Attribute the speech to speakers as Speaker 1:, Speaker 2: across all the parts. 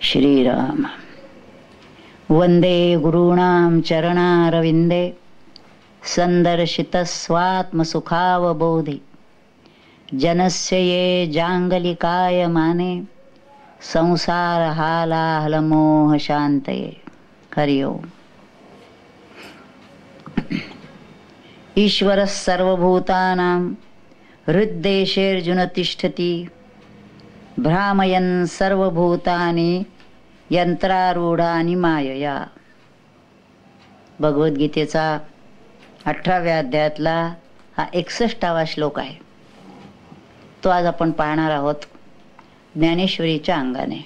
Speaker 1: श्रीराम। वंदे गुरूणां चरणारविंदे संदर्शितस्वात्मसुखावबोधि जनस्य ये जांगलिकायमाने संसारहालाहलमोह शान्तये। हरि ओम। ईश्वरः सर्वभूतानां हृद्देशेऽर्जुन तिष्ठति भ्रामयन् सर्वभूतानि यंत्रारूढानि मायया। भगवद्गीतेचा 18व्या अध्यायातला हा 61वा श्लोक आहे. तो आज आपण पाहणार आहोत ज्ञानेश्वरीच्या अंगाने.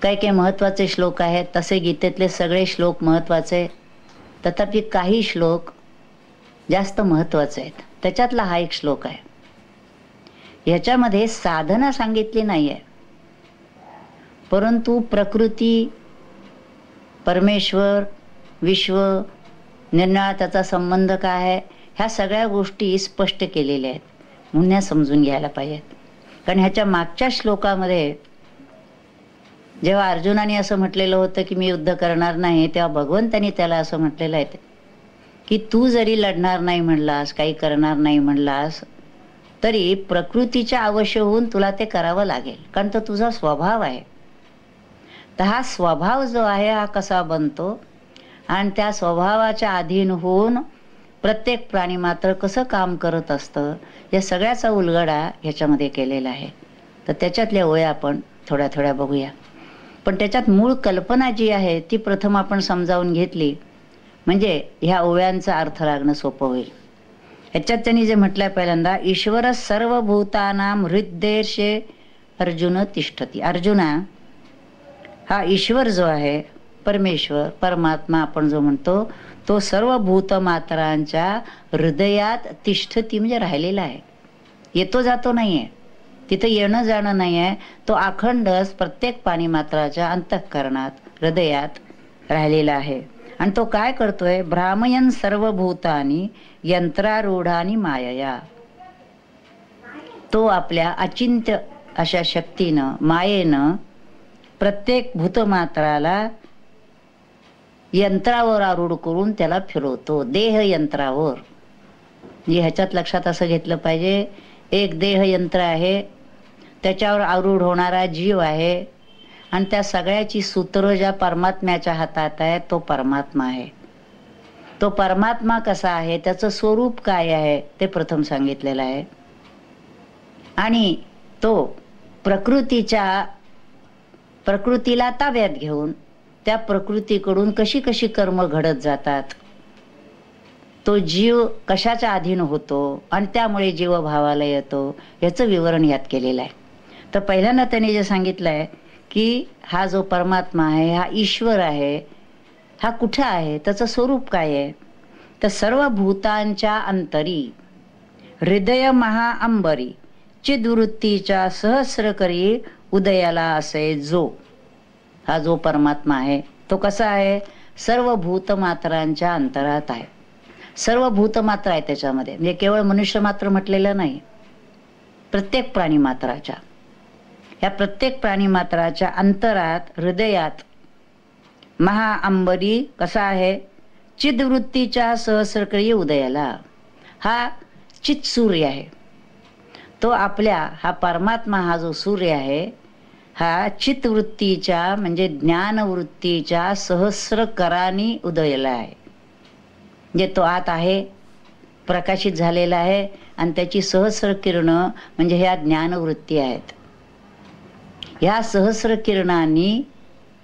Speaker 1: काही महत्त्वाचे श्लोक आहेत, तसे गीतेतले सगळे श्लोक महत्त्वाचे, तथापि काही श्लोक जास्त महत्त्वाचे आहेत. त्याच्यातला हा एक श्लोक आहे. ह्याच्यामध्ये साधना सांगितली नाही आहे, परंतु प्रकृती, परमेश्वर, विश्व, निर्णय, त्याचा संबंध काय आहे, ह्या सगळ्या गोष्टी स्पष्ट केलेल्या आहेत. म्हणून ह्या समजून घ्यायला पाहिजेत. कारण ह्याच्या मागच्या श्लोकामध्ये जेव्हा अर्जुनाने असं म्हटलेलं होतं की मी युद्ध करणार नाही, तेव्हा भगवंतानी त्याला असं म्हटलेलं आहे की तू जरी लढणार नाही म्हणलास, काही करणार नाही म्हणलास, तरी प्रकृतीच्या अवश्य होऊन तुला ते करावं लागेल, कारण तो तुझा स्वभाव आहे. तर हा स्वभाव जो आहे हा कसा बनतो आणि त्या स्वभावाच्या अधीन होऊन प्रत्येक प्राणी मात्र कसं काम करत असतं, या सगळ्याचा उलगडा ह्याच्यामध्ये केलेला आहे. तर त्याच्यातल्या ओळ्या आपण थोड्या थोड्या बघूया. पण त्याच्यात मूळ कल्पना जी आहे ती प्रथम आपण समजावून घेतली म्हणजे ह्या ओव्यांचा अर्थ लागणं सोपं होईल. ह्याच्यात त्यांनी जे म्हटलंय पहिल्यांदा, ईश्वर सर्वभूतानां हृद्देशे अर्जुन तिष्ठती. अर्जुना, हा ईश्वर जो आहे, परमेश्वर, परमात्मा आपण जो म्हणतो, तो सर्व भूतमात्रांच्या हृदयात तिष्ठती म्हणजे राहिलेला आहे. येतो जातो नाहीये, तिथं येणं जाणं नाही आहे. तो अखंडच प्रत्येक प्राणीमात्राच्या अंतःकरणात, हृदयात राहिलेला आहे. आणि तो काय करतोय, भ्रामयन् सर्वभूतानि यंत्रारूढानि मायया. तो आपल्या अचिंत्य अशा शक्तीनं, मायेनं प्रत्येक भूतमात्राला यंत्रावर आरूढ करून त्याला फिरवतो, देह यंत्रावर. ह्याच्यात लक्षात असं घेतलं पाहिजे, एक देह यंत्र आहे, त्याच्यावर आरूढ होणारा जीव आहे, आणि त्या सगळ्याची सूत्र ज्या परमात्म्याच्या हातात आहे तो परमात्मा आहे. तो परमात्मा कसा आहे, त्याचं स्वरूप काय आहे ते प्रथम सांगितलेलं आहे. आणि तो प्रकृतीला ताब्यात घेऊन त्या प्रकृतीकडून कशी कशी कर्म घडत जातात, तो जीव कशाच्या अधीन होतो आणि त्यामुळे जीवभावाला येतो, याचं विवरण यात केलेलं आहे. तर पहिल्यांदा त्यांनी जे सांगितलंय की हा जो परमात्मा आहे, हा ईश्वर आहे, हा कुठे आहे, त्याचं स्वरूप काय आहे. तर सर्व भूतांच्या अंतरी हृदय महाअंबरी चिदवृत्तीच्या सहस्रकरी उदयाला असे जो, हा जो परमात्मा आहे तो कसा आहे, सर्व भूतमात्रांच्या अंतरात आहे. सर्व भूतमात्रा आहे त्याच्यामध्ये, म्हणजे केवळ मनुष्य मात्र म्हटलेलं नाही, प्रत्येक प्राणी मात्राच्या, या प्रत्येक प्राणी मात्राच्या अंतरात, हृदयात महाअंबरी कसा आहे, चिदवृत्तीच्या सहस्रकरी उदयाला. हा चित सूर्य आहे. तो आपल्या, हा परमात्मा हा जो सूर्य आहे, हा चित्तवृत्तीच्या म्हणजे ज्ञानवृत्तीच्या सहस्रकरांनी उदयाला आहे. म्हणजे तो आत आहे, प्रकाशित झालेला आहे, आणि त्याची सहस्र किरणं म्हणजे ह्या ज्ञानवृत्ती आहेत. ह्या सहस्र किरणांनी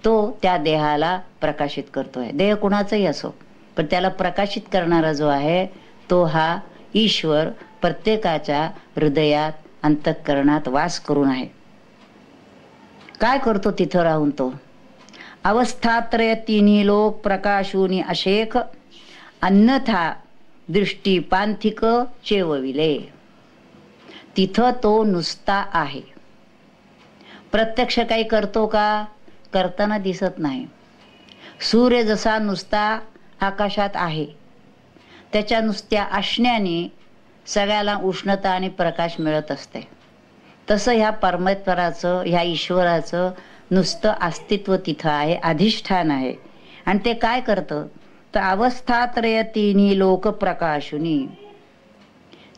Speaker 1: तो त्या देहाला प्रकाशित करतोय. देह कुणाचाही असो, पण त्याला प्रकाशित करणारा जो आहे तो हा ईश्वर प्रत्येकाच्या हृदयात, अंतःकरणात वास करून आहे. काय करतो तिथं राहून तो, अवस्थात्रय तिन्ही लोक प्रकाशूनी अशेख अन्यथा दृष्टी पांथिक चेवविले. तिथं तो नुसता आहे. प्रत्यक्ष काही करतो का, करताना दिसत नाही. सूर्य जसा नुसता आकाशात आहे, त्याच्या नुसत्या असण्याने सगळ्याला उष्णता आणि प्रकाश मिळत असते. तसं ह्या परमेश्वराचं, ह्या ईश्वराचं नुसतं अस्तित्व तिथं आहे, अधिष्ठान आहे. आणि ते काय करतं तर अवस्थात्रय तिन्ही लोक प्रकाशुनी,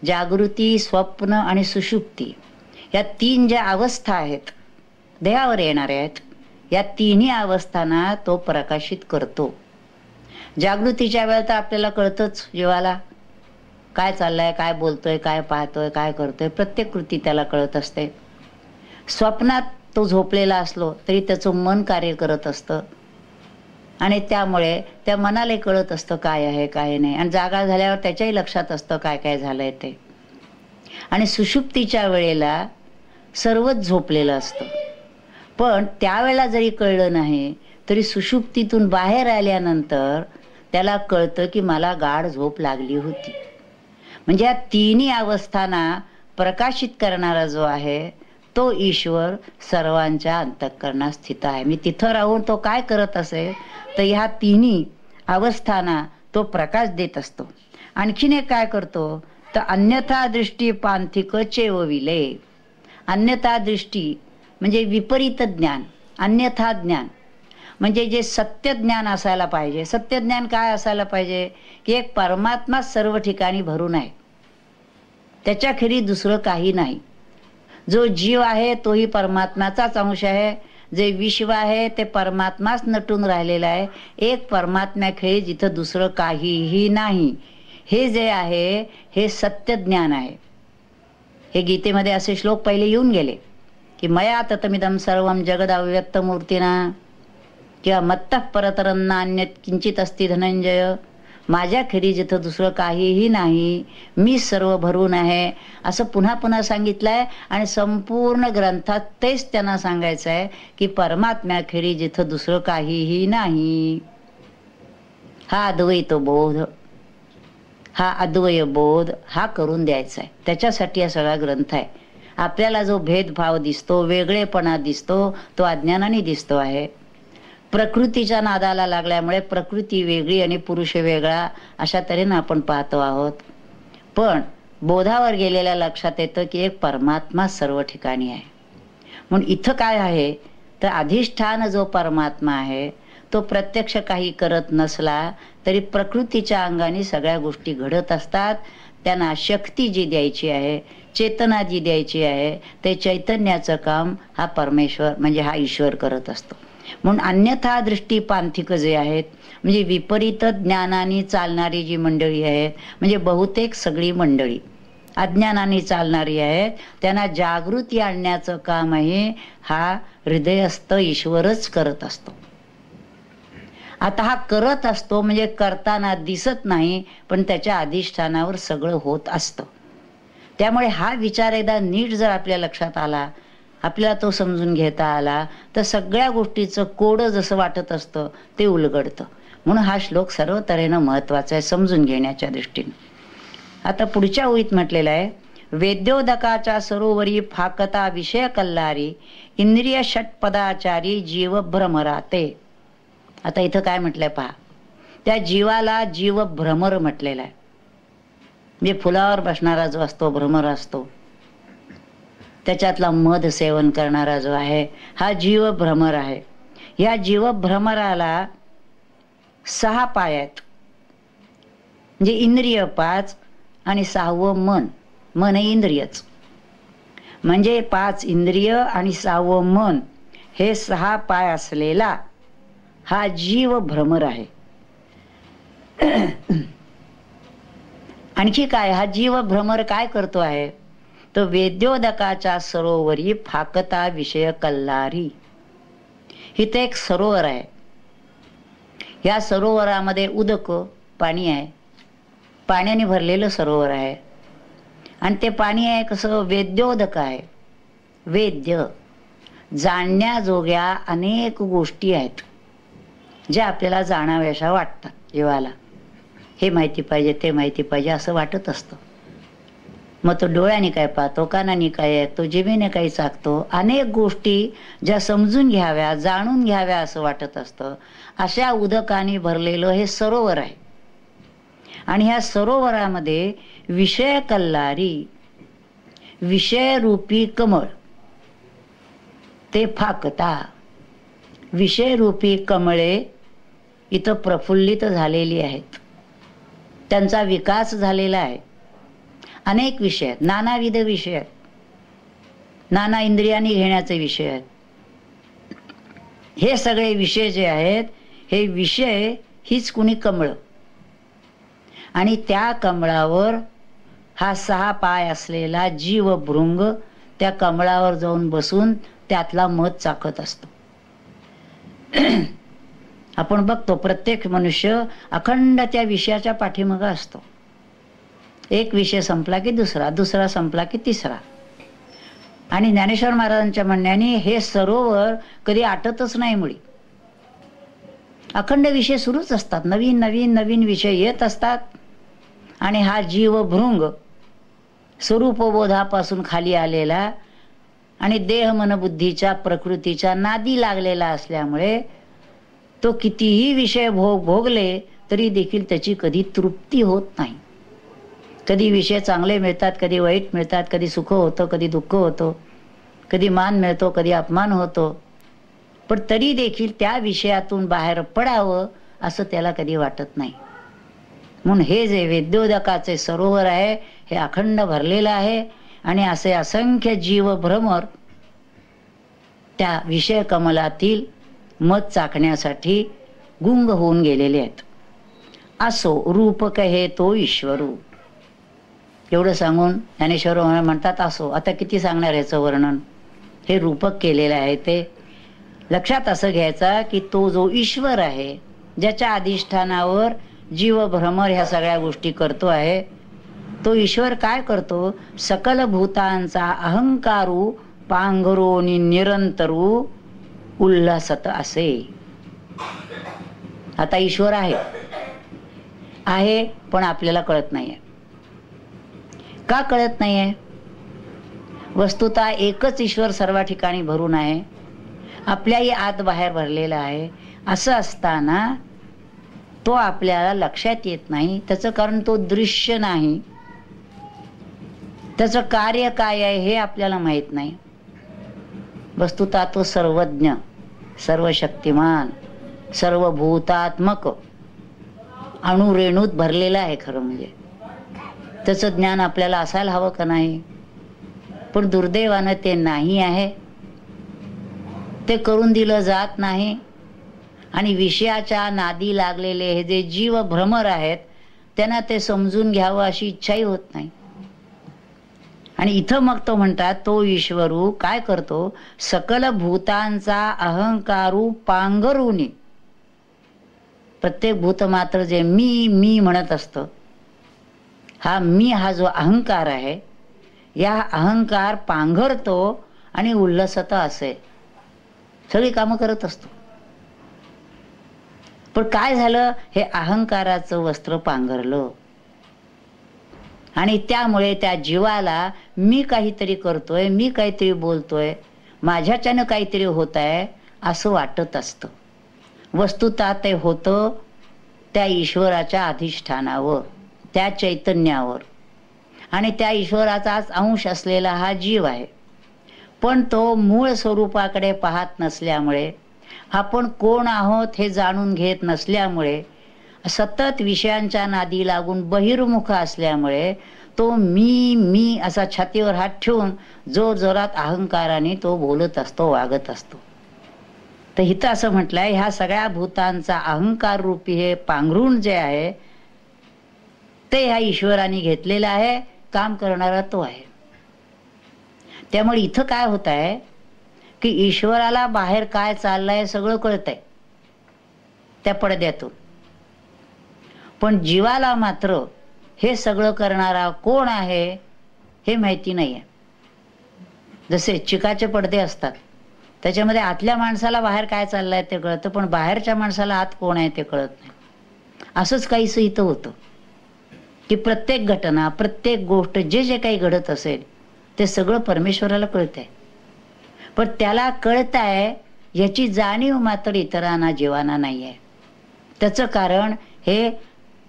Speaker 1: जागृती, स्वप्न आणि सुषुप्ती, या तीन ज्या अवस्था आहेत देहावर येणाऱ्या आहेत, या तिन्ही अवस्थांना तो प्रकाशित करतो. जागृतीच्या वेळेला तर आपल्याला कळतंच जीवाला काय चाललंय, काय बोलतोय, काय पाहतोय, काय करतोय, प्रत्येक कृती त्याला कळत असते. स्वप्नात तो झोपलेला असलो तरी त्याचं मन कार्य करत असतं आणि त्यामुळे त्या मनाला कळत असतं काय आहे काय नाही, आणि जागा झाल्यावर त्याच्याही लक्षात असतं काय काय झालंय ते. आणि सुषुप्तीच्या वेळेला सर्वच झोपलेलं असतं, पण त्यावेळेला जरी कळलं नाही तरी सुषुप्तीतून बाहेर आल्यानंतर त्याला कळतं की मला गाढ झोप लागली होती. म्हणजे या तिन्ही अवस्थांना प्रकाशित करणारा जो आहे तो ईश्वर सर्वांच्या अंतःकरणात स्थित आहे. मी तिथं राहून तो काय करत असेल तर ह्या तिन्ही अवस्थांना तो प्रकाश देत असतो. आणखीन एक काय करतो तर अन्यथा दृष्टी पांथिक चेवविले. अन्यथा दृष्टी म्हणजे विपरीत ज्ञान, अन्यथा ज्ञान म्हणजे जे सत्य ज्ञान असायला पाहिजे. सत्य ज्ञान काय असायला पाहिजे की एक परमात्मा सर्व ठिकाणी भरून आहे, त्याच्याखेरी दुसरं काही नाही. जो जीव आहे तोही परमात्म्याचाच अंश आहे, जे विश्व आहे ते परमात्माच नटून राहिलेला आहे. एक परमात्म्याखेरी जिथं दुसरं काहीही नाही. हे जे आहे हे सत्य ज्ञान आहे. हे गीतेमध्ये असे श्लोक पहिले येऊन गेले की मया ततमिदं सर्वं जगद अव्यक्त मूर्तीना, किंवा मत्तः परतरं नान्यत् किंचित अस्ति धनंजय. माझ्या खेरी जिथं दुसरं काहीही नाही, मी सर्व भरून आहे असं पुन्हा पुन्हा सांगितलंय. आणि संपूर्ण ग्रंथात तेच त्यांना सांगायचं आहे की परमात्म्याखेरी जिथं दुसरं काहीही नाही. हा अद्वैत बोध, हा अद्वय बोध हा करून द्यायचा आहे. त्याच्यासाठी हा सगळा ग्रंथ आहे. आपल्याला जो भेदभाव दिसतो, वेगळेपणा दिसतो, तो अज्ञानाने दिसतो आहे. प्रकृतीच्या नादाला लागल्यामुळे प्रकृती वेगळी आणि पुरुष वेगळा अशा तऱ्हेनं आपण पाहतो आहोत. पण बोधावर गेलेल्या लक्षात येतं की एक परमात्मा सर्व ठिकाणी आहे. म्हणून इथं काय आहे तर अधिष्ठान जो परमात्मा आहे तो प्रत्यक्ष काही करत नसला तरी प्रकृतीच्या अंगाने सगळ्या गोष्टी घडत असतात. त्यांना शक्ती जी द्यायची आहे, चेतना जी द्यायची आहे, ते चैतन्याचं काम हा परमेश्वर म्हणजे हा ईश्वर करत असतो. म्हणून अन्यथा दृष्टी पांथिक जे आहेत म्हणजे विपरीत ज्ञानाने चालणारी जी मंडळी आहेत, म्हणजे बहुतेक सगळी मंडळी अज्ञानाने चालणारी आहेत, त्यांना जागृती आणण्याचं काम आहे हा हृदयस्थ ईश्वरच करत असतो. आता हा करत असतो म्हणजे करताना दिसत नाही, पण त्याच्या अधिष्ठानावर सगळं होत असतं. त्यामुळे हा विचार एकदा नीट जर आपल्या लक्षात आला, आपल्याला तो समजून घेता आला, तर सगळ्या गोष्टीचं कोड जसं वाटत असतं ते उलगडतं. म्हणून हा श्लोक सर्व तऱ्हेनं महत्वाचा आहे समजून घेण्याच्या दृष्टीने. आता पुढच्या ओळीत म्हटलेलं आहे वेद्योदकाच्या सरोवरी फाकता विषय कल्लारी, इंद्रिय षटपदाचारी जीव भ्रमराते. आता इथं काय म्हटलंय पहा, त्या जीवाला जीव भ्रमर म्हटलेला आहे. म्हणजे फुलावर बसणारा जो असतो भ्रमर असतो, त्याच्यातला मध सेवन करणारा जो आहे हा जीव भ्रमर आहे. या जीव भ्रमराला 6 पाय आहेत, म्हणजे इंद्रिय 5 आणि 6वं मन. मन हे इंद्रियच, म्हणजे 5 इंद्रिय आणि 6वं मन हे 6 पाय असलेला हा जीव भ्रमर आहे. आणखी काय हा जीव भ्रमर काय करतो आहे तर वेद्योदकाच्या सरोवरी फाकता विषय कल्लारी. इथे एक सरोवर आहे, या सरोवरामध्ये उदक पाणी आहे, पाण्याने भरलेलं सरोवर आहे. आणि ते पाणी आहे कसं वेद्योदक आहे. वेद्य जाणण्याजोग्या अनेक गोष्टी आहेत ज्या आपल्याला जाणाव्याशा वाटतात. जीवाला हे माहिती पाहिजे ते माहिती पाहिजे असं वाटत असतं. मग तो डोळ्याने काय पाहतो, कानाने काय ऐकतो, जिभेने काही चाखतो, अनेक गोष्टी ज्या समजून घ्याव्या जाणून घ्याव्या असं वाटत असतं. अशा उदकाने भरलेलं हे सरोवर आहे. आणि ह्या सरोवरामध्ये विषय कल्लारी, विषय रूपी कमळ ते फाकता विषयरूपी कमळे इथं प्रफुल्लित झालेली आहेत. त्यांचा विकास झालेला आहे. अनेक विषय आहेत, नानाविध विषय आहेत, नाना इंद्रियांनी घेण्याचे विषय आहेत. हे सगळे विषय जे आहेत, हे विषय हीच कुणी कमळ, आणि त्या कमळावर हा 6 पाय असलेला जीव भृंग त्या कमळावर जाऊन बसून त्यातला मध चाखत असतो. आपण बघतो प्रत्येक मनुष्य अखंड त्या विषयाच्या पाठीमागे असतो. एक विषय संपला की दुसरा, दुसरा संपला की तिसरा. आणि ज्ञानेश्वर महाराजांच्या म्हणण्याने हे सरोवर कधी आटतच नाही. मुळी अखंड विषय सुरूच असतात, नवीन नवीन नवीन विषय येत असतात. आणि हा जीव भृंग स्वरूपबोधापासून खाली आलेला आणि देह मनबुद्धीच्या प्रकृतीच्या नादी लागलेला असल्यामुळे तो कितीही विषय भोगले तरी देखील त्याची कधी तृप्ती होत नाही. कधी विषय चांगले मिळतात, कधी वाईट मिळतात, कधी सुख होतं, कधी दुःख होतं, कधी मान मिळतो, कधी अपमान होतो. पण तरी देखील त्या विषयातून बाहेर पडावं असं त्याला कधी वाटत नाही. म्हणून हे जे वेद्योदकाचे सरोवर आहे हे अखंड भरलेलं आहे. आणि असे असंख्य जीव भ्रमर त्या विषय कमलातील मध चाकण्यासाठी गुंग होऊन गेलेले आहेत. असो रूप कहे तो ईश्वरू, एवढं सांगून ज्ञानेश्वर म्हणतात असो. आता किती सांगणार याचं वर्णन, हे रूपक केलेलं आहे. ते लक्षात असं घ्यायचा की तो जो ईश्वर आहे, ज्याच्या अधिष्ठानावर जीव भ्रमर ह्या सगळ्या गोष्टी करतो आहे, तो ईश्वर काय करतो, सकल भूतांचा अहंकारू पांघरोनी निरंतरू उल्हासत असे. आता ईश्वर आहे पण आपल्याला कळत नाहीये. का कळत नाहीये? वस्तुतः एकच ईश्वर सर्व ठिकाणी भरून आहे, आपल्याही आत बाहेर भरलेला आहे. असं असताना तो आपल्याला लक्षात येत नाही. त्याचं कारण तो दृश्य नाही, त्याचं कार्य काय आहे हे आपल्याला माहित नाही. वस्तुतः तो सर्वज्ञ, सर्वशक्तिमान, सर्वभूतात्मक अणुरेणूत भरलेला आहे. खरं म्हणजे त्याचं ज्ञान आपल्याला असायला हवं का नाही? पण दुर्दैवानं ते नाही आहे, ते करून दिलं जात नाही. आणि विषयाच्या नादी लागलेले हे जे जीव भ्रमर आहेत त्यांना ते समजून घ्यावं अशी इच्छाही होत नाही. आणि इथं मग तो म्हणतात तो ईश्वरू काय करतो, सकल भूतांचा अहंकारू पांघरुनी, प्रत्येक भूत मात्र जे मी मी म्हणत असतं, हा मी हा जो अहंकार आहे, या अहंकार पांघरतो आणि उल्लसत असे सगळी कामं करत असतो. पण काय झालं, हे अहंकाराचं वस्त्र पांघरलं आणि त्यामुळे त्या जीवाला मी काहीतरी करतोय, मी काहीतरी बोलतोय, माझ्याच्यानं काहीतरी होत आहे असं वाटत असतं. वस्तुतः ते होतं त्या ईश्वराच्या अधिष्ठानावर, त्या चैतन्यावर. आणि त्या ईश्वराचाच अंश असलेला हा जीव आहे. पण तो मूळ स्वरूपाकडे पाहत नसल्यामुळे, आपण कोण आहोत हे जाणून घेत नसल्यामुळे, सतत विषयांच्या नादी लागून बहिर्मुख असल्यामुळे तो मी मी असा छातीवर हात ठेवून जो जोरात अहंकाराने तो बोलत असतो, वागत असतो. तर इथं असं म्हटलंय, ह्या सगळ्या भूतांचा अहंकार रूपी हे पांघरून जे आहे ते ह्या ईश्वराने घेतलेलं आहे, काम करणारा तो आहे. त्यामुळे इथं काय होत आहे की ईश्वराला बाहेर काय चाललंय सगळं कळतंय त्या पडद्यातून, पण जीवाला मात्र हे सगळं करणारा कोण आहे हे माहिती नाहीये. जसे चिकाचे पडदे असतात, त्याच्यामध्ये आतल्या माणसाला बाहेर काय चाललंय ते कळतं, पण बाहेरच्या माणसाला आत कोण आहे ते कळत नाही. असंच काहीसं इथं होतं की प्रत्येक घटना, प्रत्येक गोष्ट, जे जे काही घडत असेल ते सगळं परमेश्वराला कळतंय, पण त्याला कळतंय याची जाणीव मात्र इतरांना, जीवांना नाही आहे. त्याचं कारण हे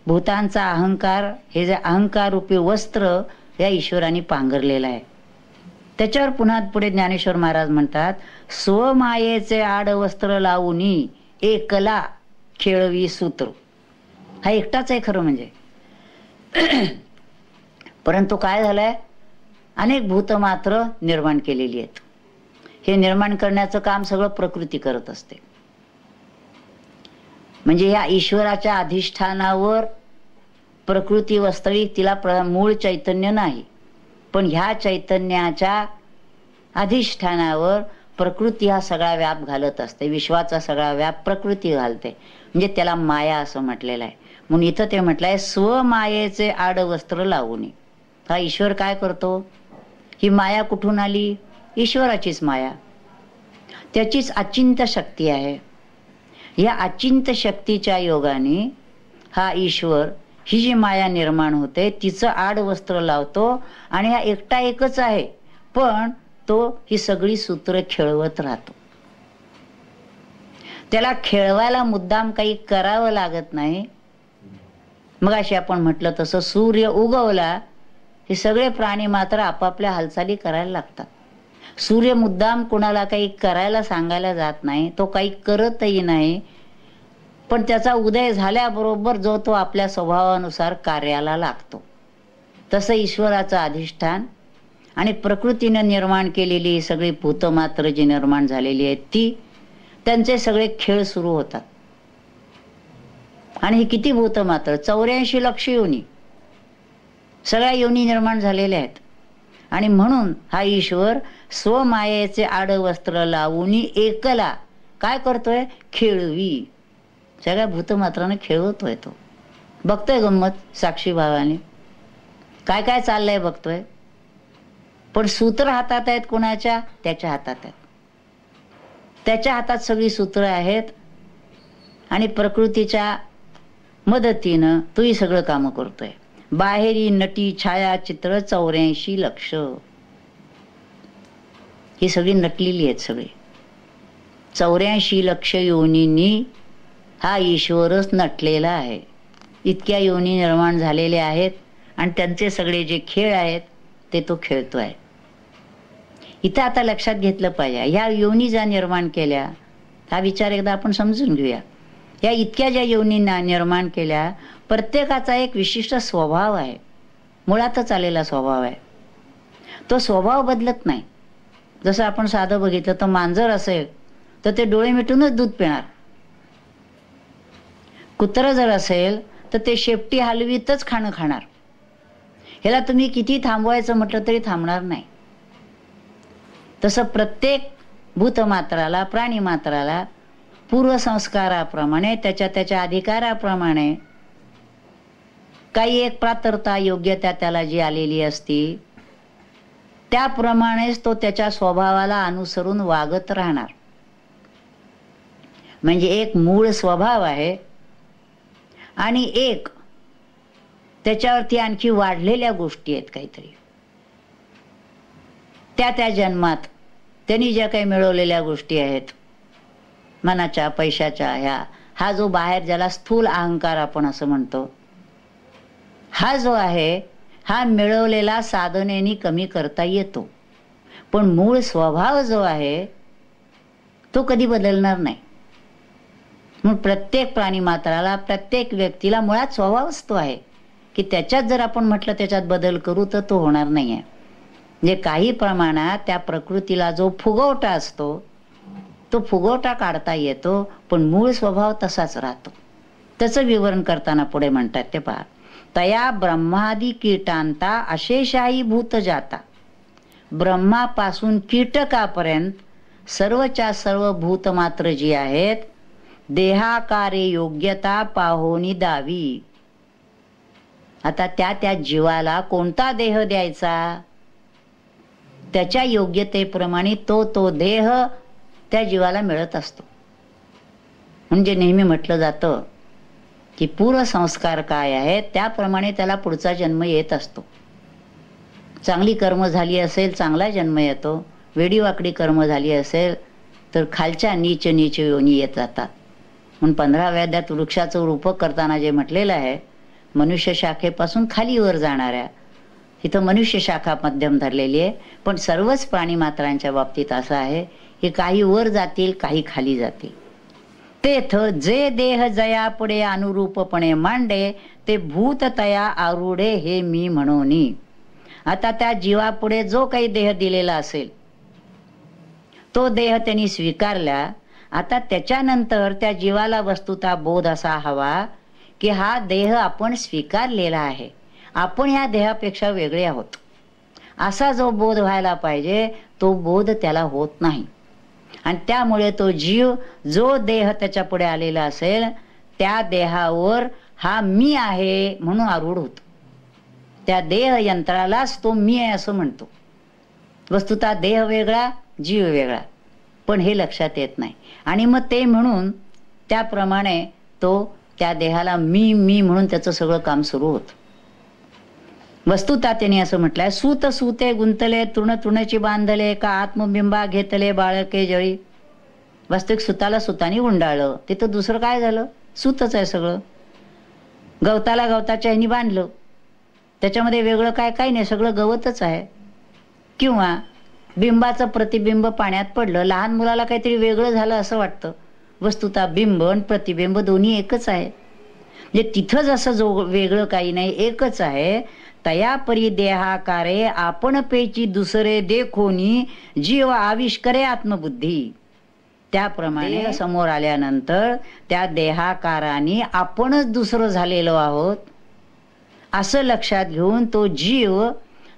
Speaker 1: भूतांचा अहंकार, हे जे अहंकार रूपी वस्त्र या ईश्वराने पांघरलेलं आहे. त्याच्यावर पुन्हा पुढे ज्ञानेश्वर महाराज म्हणतात, स्वमायेचे आड वस्त्र लावूनी एकला खेळवी सूत्र. हा एकटाच आहे खरं म्हणजे. परंतु काय झालंय, अनेक भूत मात्र निर्माण केलेली आहेत. हे निर्माण करण्याचं काम सगळं प्रकृती करत असते. म्हणजे या ईश्वराच्या अधिष्ठानावर प्रकृती वास्तविक तिला मूळ चैतन्य नाही, पण ह्या चैतन्याच्या अधिष्ठानावर प्रकृती हा सगळा व्याप घालत असते. विश्वाचा सगळा व्याप प्रकृती घालते, म्हणजे त्याला माया असं म्हटलेलं आहे. म्हणून इथं ते म्हटलंय स्वमायेचे आड वस्त्र लावून. हा ईश्वर काय करतो, ही माया कुठून आली, ईश्वराचीच माया, त्याचीच अचिंत्य शक्ती आहे. या अचिंत्य शक्तीच्या योगाने हा ईश्वर ही जी माया निर्माण होते तिचं आड वस्त्र लावतो. आणि हा एकटा एकच आहे, पण तो ही सगळी सूत्र खेळवत राहतो. त्याला खेळवायला मुद्दाम काही करावं लागत नाही. मग अशी आपण म्हटलं तसं सूर्य उगवला, हे सगळे प्राणी मात्र आपापल्या हालचाली करायला लागतात. सूर्य मुद्दाम कुणाला काही करायला सांगायला जात नाही, तो काही करतही नाही, पण त्याचा उदय झाल्याबरोबर जो तो आपल्या स्वभावानुसार कार्याला लागतो. तसं ईश्वराचं अधिष्ठान आणि प्रकृतीनं निर्माण केलेली सगळी भूत मात्र जी निर्माण झालेली आहेत ती, त्यांचे सगळे खेळ सुरू होतात. आणि ही किती भूत मात्र, 84 लक्ष योनी, सगळ्या योनी निर्माण झालेल्या आहेत. आणि म्हणून हा ईश्वर स्वमायेचे आड वस्त्र लावून एकला काय करतोय, खेळवी, सगळ्या भूतमात्राने खेळवतोय. तो बघतोय गंमत साक्षी भावाने, काय काय चाललंय बघतोय. पण सूत्र हातात आहेत कुणाच्या, त्याच्या हातात आहेत. त्याच्या हातात सगळी सूत्र आहेत आणि प्रकृतीच्या मदतीनं तोही सगळं काम करतोय. बाहेरी नटी छायाचित्र 84 लक्ष, ही सगळी नटलेली आहेत. सगळी 84 लक्ष योनींनी हा ईश्वरच नटलेला आहे. इतक्या योनी निर्माण झालेल्या आहेत आणि त्यांचे सगळे जे खेळ आहेत ते तो खेळतोय. इथं आता लक्षात घेतलं पाहिजे, ह्या योनी ज्या निर्माण केल्या, हा विचार एकदा आपण समजून घेऊया. या इतक्या ज्या योनींना निर्माण केल्या, प्रत्येकाचा एक विशिष्ट स्वभाव आहे, मुळातच आलेला स्वभाव आहे. तो स्वभाव बदलत नाही. जसं आपण साधं बघितलं तर मांजर असेल तर ते डोळे मिटूनच दूध पिणार. कुत्रं जर असेल तर ते शेपटी हलवीतच खाणं खाणार. ह्याला तुम्ही किती थांबवायचं म्हटलं तरी थांबणार नाही. तसं प्रत्येक भूतमात्राला, प्राणीमात्राला पूर्वसंस्काराप्रमाणे, त्याच्या अधिकाराप्रमाणे काही एक पात्रता, योग्यता त्याला जी आलेली असती, त्याप्रमाणेच तो त्याच्या स्वभावाला अनुसरून वागत राहणार. म्हणजे एक मूळ स्वभाव आहे आणि एक त्याच्यावरती आणखी वाढलेल्या गोष्टी आहेत काहीतरी. त्या जन्मात त्यांनी ज्या काही मिळवलेल्या गोष्टी आहेत, मनाच्या, पैशाच्या, हा जो बाहेर ज्याला स्थूल अहंकार आपण असं म्हणतो, हा जो आहे हा मिळवलेला साधनेने कमी करता येतो. पण मूळ स्वभाव जो आहे तो कधी बदलणार नाही. मग प्रत्येक प्राणीमात्राला, प्रत्येक व्यक्तीला मुळात स्वभावच तो आहे की त्याच्यात जर आपण म्हटलं त्याच्यात बदल करू तर तो होणार नाही आहे. म्हणजे काही प्रमाणात त्या प्रकृतीला जो फुगवटा असतो तो फुगवटा काढता येतो, पण मूळ स्वभाव तसाच राहतो. त्याचं विवरण करताना पुढे म्हणतात ते पहा, तया ब्रह्मादी कीटांता अशेषाही भूत जाता. ब्रह्मापासून कीटकापर्यंत सर्वच्या सर्व भूत मात्र जी आहेत, देहाकारे योग्यता पाहोनी दावी. आता त्या जीवाला कोणता देह द्यायचा, त्याच्या योग्यतेप्रमाणे तो देह त्या जीवाला मिळत असतो. म्हणजे नेहमी म्हटलं जातं की पूर्वसंस्कार काय आहेत त्याप्रमाणे त्याला पुढचा जन्म येत असतो. चांगली कर्म झाली असेल चांगला जन्म येतो, वेडीवाकडी कर्म झाली असेल तर खालच्या नीच योनी येत जातात. म्हणून 15व्या अध्यायात वृक्षाचं रूपक करताना जे म्हटलेलं आहे, मनुष्य शाखेपासून खालीवर जाणाऱ्या इथं मनुष्य शाखा मध्यम धरलेली आहे, पण सर्वच प्राणी मात्रांच्या बाबतीत असं आहे की काही वर जातील, काही खाली जातील. तेथ जे देह जया पुढे अनुरूपपणे मांडे, ते भूत तया आरूढे हे मी म्हणोनी. आता त्या जीवापुढे जो काही देह दिलेला असेल तो देह त्यांनी स्वीकारला. आता त्याच्यानंतर त्या जीवाला वस्तुता बोध असा हवा की हा देह आपण स्वीकारलेला आहे, आपण या देहापेक्षा वेगळे आहोत, असा जो बोध व्हायला पाहिजे तो बोध त्याला होत नाही. आणि त्यामुळे तो जीव जो देह त्याच्या पुढे आलेला असेल त्या देहावर हा मी आहे म्हणून आरूढ होतो. त्या देह यंत्रालाच तो मी आहे असं म्हणतो. वस्तुतः देह वेगळा, जीव वेगळा, पण हे लक्षात येत नाही. आणि मग ते म्हणून त्याप्रमाणे तो त्या देहाला मी मी म्हणून त्याचं सगळं काम सुरू होतं. वस्तुतः त्यांनी असं म्हटलंय, सूत सूते गुंतले तृण तृणाची बांधले, का आत्मबिंबा घेतले बाळके जळी. वास्तविक सुताला सुतानी गुंडाळलं, तिथं दुसरं काय झालं? सूतच आहे सगळं. गवताला गवताच्या ह्यानी बांधलं, त्याच्यामध्ये वेगळं काय काही नाही, सगळं गवतच आहे. किंवा बिंबाचं प्रतिबिंब पाण्यात पडलं, लहान मुलाला काहीतरी वेगळं झालं असं वाटतं. वस्तुतः बिंब आणि प्रतिबिंब दोन्ही एकच आहे. म्हणजे तिथं जसं जो वेगळं काही नाही, एकच आहे. तया परी देहाकारे आपण पेची दुसरे देखोनी जीव आविष्करे आत्मबुद्धी. त्याप्रमाणे समोर आल्यानंतर त्या देहाकाराने आपणच दुसरं झालेलो आहोत असं लक्षात घेऊन तो जीव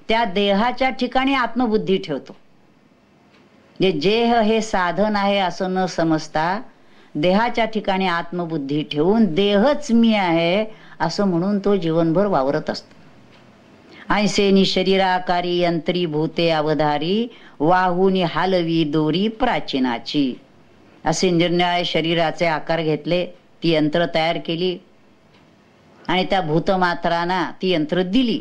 Speaker 1: त्या देहाच्या ठिकाणी आत्मबुद्धी ठेवतो. देह हे साधन आहे असं न समजता देहाच्या ठिकाणी आत्मबुद्धी ठेवून देहच मी आहे असं म्हणून तो जीवनभर वावरत असतो. ऐसेनी शरीराकारी यंत्री भूते अवधारी, वाहुनी हालवी दोरी प्राचीनाची. असे निर्णय शरीराचे आकार घेतले, ती यंत्र तयार केली आणि त्या भूतमात्रांना ती यंत्र दिली.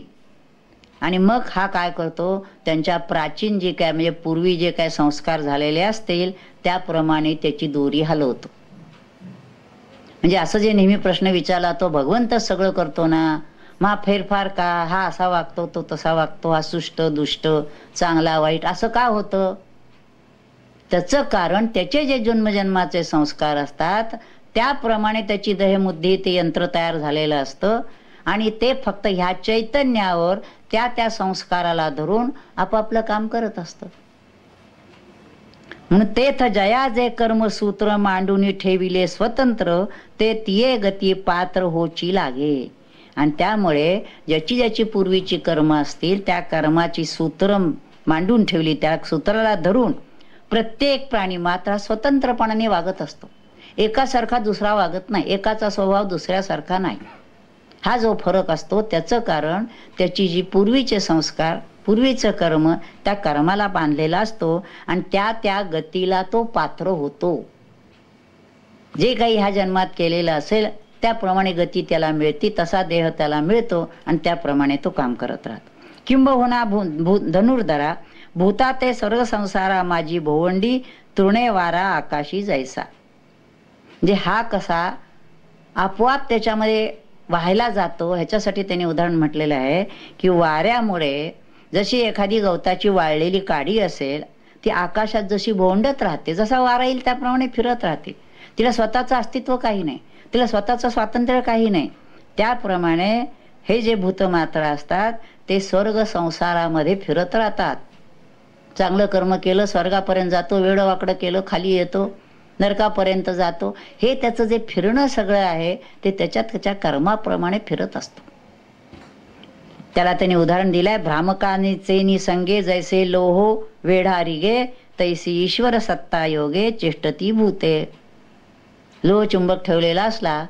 Speaker 1: आणि मग हा काय करतो, त्यांच्या प्राचीन जे काय म्हणजे पूर्वी जे काय संस्कार झालेले असतील त्याप्रमाणे त्याची दोरी हलवतो. म्हणजे असं जे नेहमी प्रश्न विचारला, तो भगवंत सगळं करतो ना, मग फेरफार का, हा असा वागतो तो तसा वागतो, हा सुष्ट दुष्ट चांगला वाईट असं का होतं? त्याचं कारण त्याचे जे जन्मजन्माचे संस्कार असतात त्याप्रमाणे त्याची देहबुद्धी ते यंत्र तयार झालेलं असतं आणि ते फक्त ह्या चैतन्यावर त्या त्या संस्काराला धरून आपापलं काम करत असतं. म्हणून तेथ जया जे कर्मसूत्र मांडून ठेविले स्वतंत्र, ते तिये गती पात्र होची लागे. आणि त्यामुळे ज्याची ज्याची पूर्वीची कर्म असतील त्या कर्माची सूत्र मांडून ठेवली, त्या सूत्राला धरून प्रत्येक प्राणी मात्र स्वतंत्रपणाने वागत असतो. एकासारखा दुसरा वागत नाही, एकाचा स्वभाव दुसऱ्यासारखा नाही. हा जो फरक असतो त्याचं कारण त्याची जी पूर्वीचे संस्कार, पूर्वीचं कर्म त्या कर्माला बांधलेला असतो आणि त्या त्या गतीला तो पात्र होतो. जे काही ह्या जन्मात केलेलं असेल त्याप्रमाणे गती त्याला मिळते, तसा देह त्याला मिळतो आणि त्याप्रमाणे तो काम करत राहतो. किंबहुना धनुर्धरा भूता ते सर्व संसारा माझी भोवंडी, तृणे वारा आकाशी जैसा. म्हणजे हा कसा आपोआप त्याच्यामध्ये वाहायला जातो, ह्याच्यासाठी त्यांनी उदाहरण म्हटलेलं आहे की वाऱ्यामुळे जशी एखादी गवताची वाळलेली काडी असेल ती आकाशात जशी भोंडत राहते, जसा वारा येईल त्याप्रमाणे फिरत राहते, तिला स्वतःचं अस्तित्व काही नाही, तिला स्वतःचं स्वातंत्र्य काही नाही. त्याप्रमाणे हे जे भूतमात्र असतात ते स्वर्ग संसारामध्ये फिरत राहतात. चांगलं कर्म केलं स्वर्गापर्यंत जातो, वेडं वाकडं केलं खाली येतो, नरकापर्यंत जातो. हे त्याचं जे फिरणं सगळं आहे ते त्याच्या कर्माप्रमाणे फिरत असतो. त्याला त्यांनी उदाहरण दिलंय, भ्रामकाचे निसंगे जैसे लोहो वेढा रिगे, तैसी ईश्वर सत्ता योगे चेष्टती भूते. लोह चुंबक ठेवलेला असला,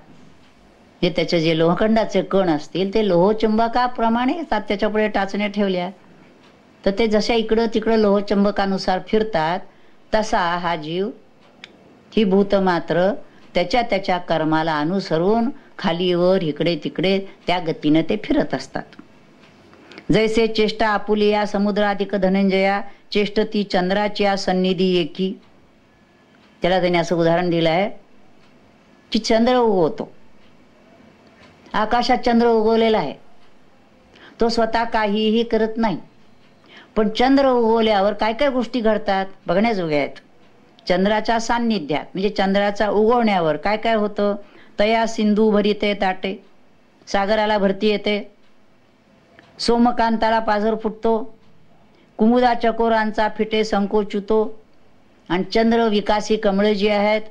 Speaker 1: जे त्याचे जे लोहखंडाचे कण असतील ते लोहचुंबकाप्रमाणे त्याच्या पुढे टाचण्या ठेवल्या तर ते जशा इकडं तिकडं लोहचुंबकानुसार फिरतात, तसा हा जीव, ही भूत मात्र त्याच्या त्याच्या कर्माला अनुसरून खाली वर इकडे तिकडे त्या गतीने ते फिरत असतात. जैसे चेष्टा आपुलिया समुद्राधिक धनंजया, चेष्टती चंद्राची सन्निधी एकी. त्याला त्यांनी असं उदाहरण दिलं आहे की चंद्र उगवतो, आकाशात चंद्र उगवलेला आहे, तो स्वतः काहीही करत नाही. पण चंद्र उगवल्यावर काय काय गोष्टी घडतात बघण्याजोग्या आहेत. चंद्राच्या सान्निध्यात म्हणजे चंद्राचा उगवण्यावर काय काय होतं. तया सिंधू भरिते ताटे, सागराला भरती येते. सोमकांताला पाझर फुटतो. कुमुदा चकोरांचा फिटे संकोचुतो. आणि चंद्र विकासी कमळं जी आहेत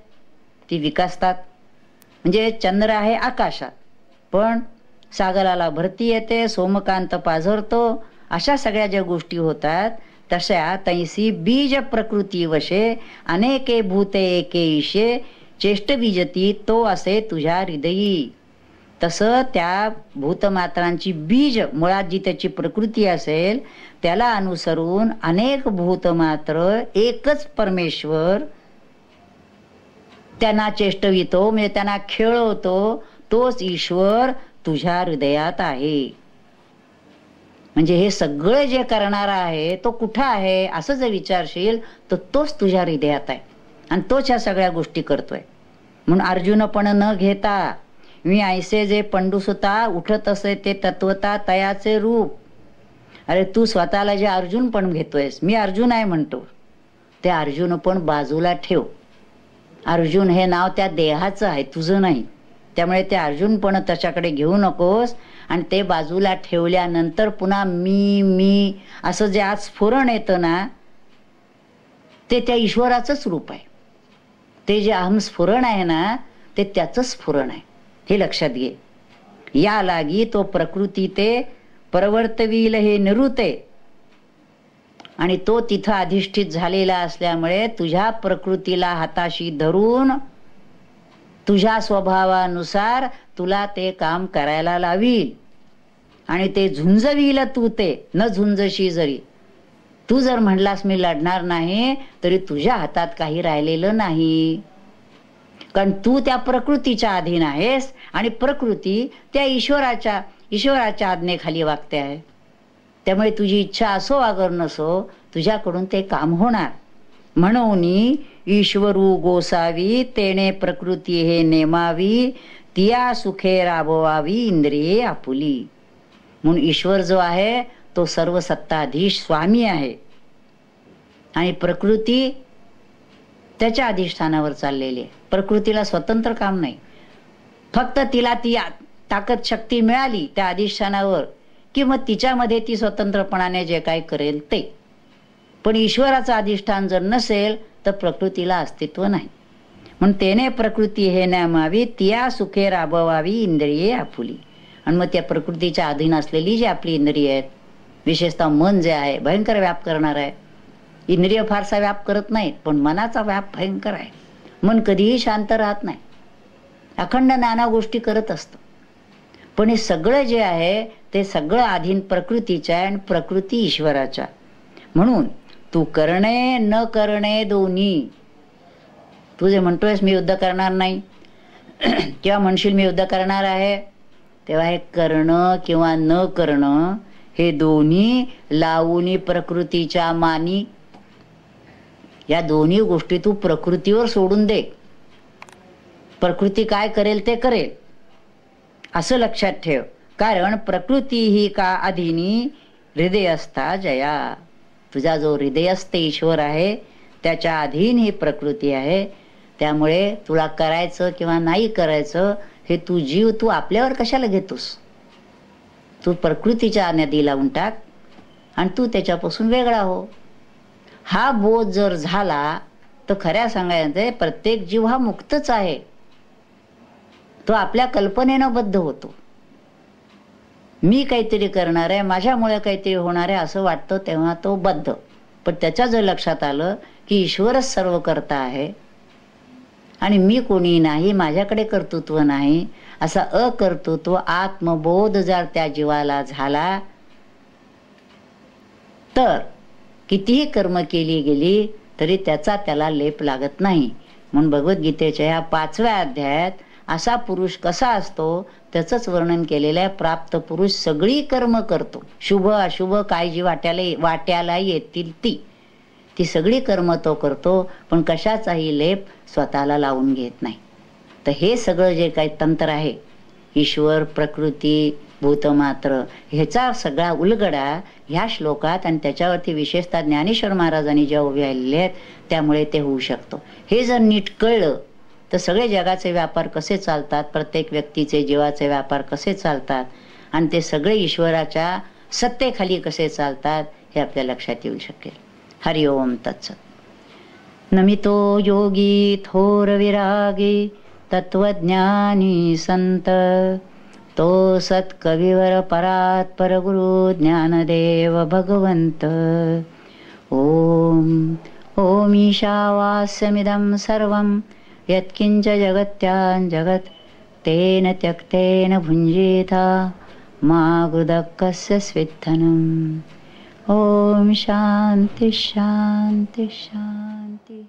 Speaker 1: ती विकासतात. म्हणजे चंद्र आहे आकाशात, पण सागराला भरती येते, सोमकांत पाझरतो. अशा सगळ्या ज्या गोष्टी होतात तशा तैसी बीज प्रकृती वशे अनेके भूते एके ईशे चेष्ट बीजती तो असे तुझ्या हृदयी. तसं त्या भूतमात्रांची बीज मुळात जी त्याची प्रकृती असेल त्याला अनुसरून अनेक भूतमात्र एकच परमेश्वर त्यांना चेष्टवितो म्हणजे त्यांना खेळवतो. तोच ईश्वर तुझ्या हृदयात आहे. म्हणजे हे सगळं जे करणारा आहे तो कुठं आहे असं जर विचारशील तर तोच तुझ्या हृदयात आहे आणि तोच ह्या सगळ्या गोष्टी करतोय. म्हणून अर्जुनपण न घेता मी ऐसे जे पंडुसुता उठत असे ते तत्वता तयाचे रूप. अरे तू स्वतःला जे अर्जुन पण घेतोयस, मी अर्जुन आहे म्हणतो, ते अर्जुन पण बाजूला ठेव. अर्जुन हे नाव त्या देहाचं आहे, तुझं नाही. त्यामुळे ते अर्जुन पण त्याच्याकडे घेऊ नकोस. आणि ते बाजूला ठेवल्यानंतर पुन्हा मी मी असं जे आज स्फुरण येतं ना ते त्या ईश्वराचंच रूप आहे. ते जे अहम स्फुरण आहे ना ते त्याचं स्फुरण आहे, हे लक्षात घे. या लागी तो प्रकृती ते परवर्तवील हे निरुते. आणि तो तिथं अधिष्ठित झालेला असल्यामुळे तुझ्या प्रकृतीला हाताशी धरून तुझ्या स्वभावानुसार तुला ते काम करायला लावील आणि ते झुंजवील. तू ते न झुंजशी जरी तू जर म्हणलास मी लढणार नाही तरी तुझ्या हातात काही राहिलेलं नाही. कारण तू त्या प्रकृतीच्या अधीन आहेस आणि प्रकृती त्या ईश्वराच्या आज्ञेखाली वागते आहे. त्यामुळे तुझी इच्छा असो अगर नसो तुझ्याकडून ते काम होणार. म्हणून ईश्वरू गोसावी तेने प्रकृती हे नेमावी तिया सुखे राबवावी इंद्रिये आपुली. म्हणून ईश्वर जो आहे तो सर्व सत्ताधीश स्वामी आहे आणि प्रकृती त्याच्या अधिष्ठानावर चाललेली आहे. प्रकृतीला स्वतंत्र काम नाही. फक्त तिला ती ताकद शक्ती मिळाली त्या अधिष्ठानावर की मग तिच्यामध्ये ती स्वतंत्रपणाने जे काय करेल ते. पण ईश्वराचं अधिष्ठान जर नसेल तर प्रकृतीला अस्तित्व नाही. म्हणून तेने प्रकृती हे नेमावी तिया सुखे राबवावी इंद्रिये आपुली. आणि मग त्या प्रकृतीच्या अधीन असलेली जी आपली इंद्रिय आहेत, विशेषतः मन जे आहे भयंकर व्याप करणार आहे. इंद्रिय फारसा व्याप करत नाहीत पण मनाचा व्याप भयंकर आहे. मन कधीही शांत राहत नाही, अखंड नाना गोष्टी करत असतं. पण हे सगळं जे आहे ते सगळं अधीन प्रकृतीच्या आहे आणि प्रकृती ईश्वराच्या. म्हणून तू करणे न करणे दोन्ही. तू जे म्हणतोयस मी युद्ध करणार नाही किंवा म्हणशील मी युद्ध करणार आहे, तेव्हा हे करणं किंवा न करणं हे दोन्ही लावून प्रकृतीच्या मानी. या दोन्ही गोष्टी तू प्रकृतीवर सोडून दे. प्रकृती काय करेल ते करेल असं लक्षात ठेव. कारण प्रकृती ही का अधीनी हृदय असता जया. तुझा जो हृदयस्थ ईश्वर आहे त्याच्या अधीन ही प्रकृती आहे. त्यामुळे तुला करायचं किंवा नाही करायचं हे तू आपल्यावर कशाला घेतोस. तू प्रकृतीच्या नदी लावून टाक आणि तू त्याच्यापासून वेगळा हो. हा बोध जर झाला तर खऱ्या सांगायचं प्रत्येक जीव हा मुक्तच आहे. तो आपल्या कल्पनेनं बद्ध होतो. मी काहीतरी करणार आहे, माझ्यामुळे काहीतरी होणार आहे असं वाटतं तेव्हा तो बद्ध. पण त्याच्या जर लक्षात आलं की ईश्वरच सर्व करता आहे आणि मी कोणी नाही, माझ्याकडे कर्तृत्व नाही, असा अकर्तृत्व आत्मबोध जर त्या जीवाला झाला तर कितीही कर्म केली गेली तरी त्याला लेप लागत नाही. म्हणून भगवद्गीतेच्या ह्या 5व्या अध्यायात असा पुरुष कसा असतो त्याचंच वर्णन केलेलं आहे. प्राप्त पुरुष सगळी कर्म करतो, शुभ अशुभ काय जी वाट्याला येतील ती सगळी कर्म तो करतो, पण कशाचाही लेप स्वतःला लावून घेत नाही. तर हे सगळं जे काही तंत्र आहे ईश्वर प्रकृती भूतमात्र ह्याचा सगळा उलगडा ह्या श्लोकात आणि त्याच्यावरती विशेषतः ज्ञानेश्वर महाराजांनी ज्या उभे राहिलेले आहेत त्यामुळे ते होऊ शकतो. हे जर नीट कळलं तर सगळे जगाचे व्यापार कसे चालतात, प्रत्येक व्यक्तीचे जीवाचे व्यापार कसे चालतात आणि ते सगळे ईश्वराच्या सत्तेखाली कसे चालतात हे आपल्या लक्षात येऊ शकेल. हरि ओम तत्सत. नमितो योगी थोर विरागी तत्वज्ञानी संत तो सत्कविवर परात परगुरु ज्ञानदेव भगवंत. ओम ओम ईशावास्यमिदं सर्वं यत्किंच जगत्यां जगत् तेन त्यक्तेन भुञ्जीता मा गृदकस्य स्विद्धनम्. ओम शांति शांति शांति.